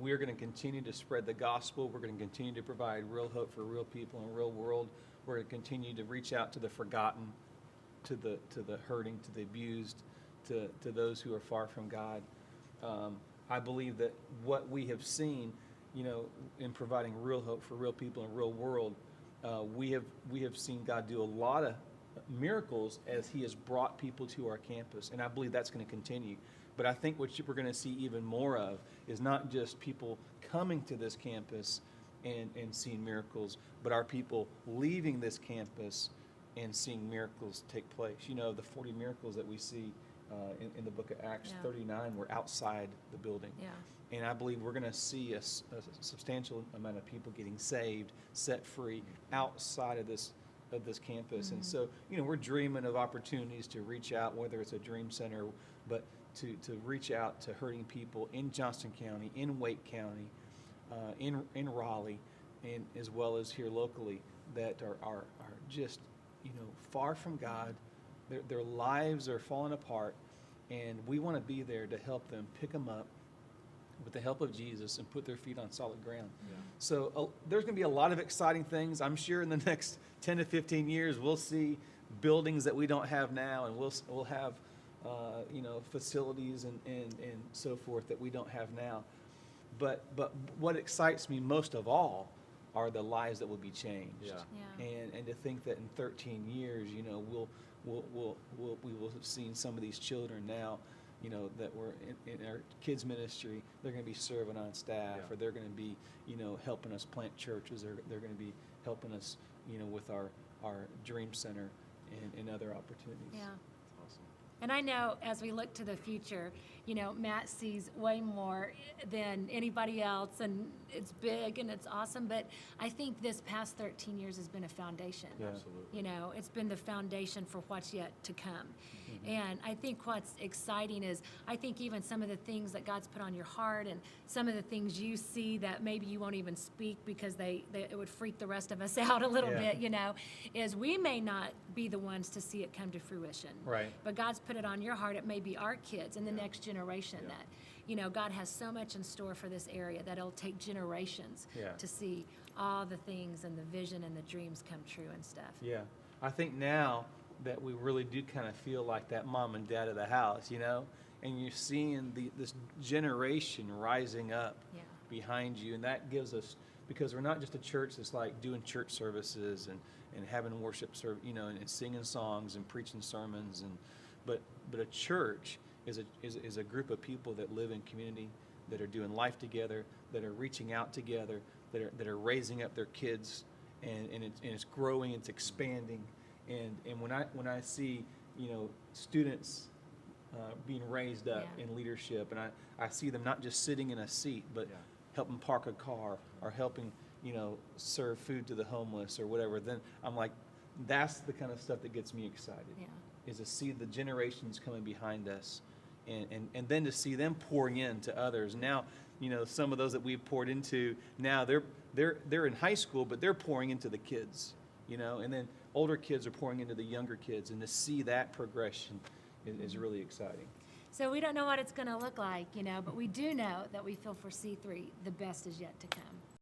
we're going to continue to spread the gospel. We're going to continue to provide real hope for real people in a real world. We're going to continue to reach out to the forgotten, to the hurting, to the abused, to those who are far from God. I believe that what we have seen, in providing real hope for real people in a real world, we have seen God do a lot of miracles as He has brought people to our campus, and I believe that's going to continue. But I think what we're going to see even more of is not just people coming to this campus and seeing miracles, but our people leaving this campus and seeing miracles take place. The 40 miracles that we see in the book of Acts, 39 were outside the building. Yeah. And I believe we're going to see a substantial amount of people getting saved, set free outside of this campus. And so, we're dreaming of opportunities to reach out, whether it's a dream center, but to reach out to hurting people in Johnston County, in Wake County, in Raleigh, and as well as here locally, that are just, far from God. Their lives are falling apart, and we want to be there to help them pick them up with the help of Jesus and put their feet on solid ground. Yeah. So there's going to be a lot of exciting things. I'm sure in the next 10 to 15 years, we'll see buildings that we don't have now, and we'll have facilities and so forth that we don't have now. But what excites me most of all are the lives that will be changed. Yeah. And to think that in 13 years, we will have seen some of these children now, that were in our kids ministry. They're going to be serving on staff, or they're going to be, helping us plant churches. They're going to be helping us, with our Dream Center and other opportunities. Yeah. Awesome. And I know as we look to the future, Matt sees way more than anybody else, and it's big and it's awesome, but I think this past 13 years has been a foundation. Yeah. Absolutely. It's been the foundation for what's yet to come. Mm-hmm. And I think what's exciting is, I think even some of the things that God's put on your heart and some of the things you see that maybe you won't even speak because it would freak the rest of us out a little bit, is we may not be the ones to see it come to fruition. Right. But God's put it on your heart. It may be our kids and the next generation that, God has so much in store for this area that it'll take generations to see all the things and the vision and the dreams come true and stuff. Yeah. I think now that we really do kind of feel like that mom and dad of the house, and you're seeing this generation rising up behind you, and that gives us, because we're not just a church that's like doing church services and having worship and singing songs and preaching sermons, but a church is a group of people that live in community, that are doing life together, that are reaching out together, that are raising up their kids, and it's growing, it's expanding, and when I see students being raised up in leadership, and I see them not just sitting in a seat, but helping park a car or helping serve food to the homeless or whatever, then I'm like, that's the kind of stuff that gets me excited. Is to see the generations coming behind us, and then to see them pouring into others. Now, some of those that we've poured into, now they're in high school, but they're pouring into the kids, and then older kids are pouring into the younger kids, and to see that progression is really exciting. So we don't know what it's going to look like, but we do know that we feel for C3 the best is yet to come.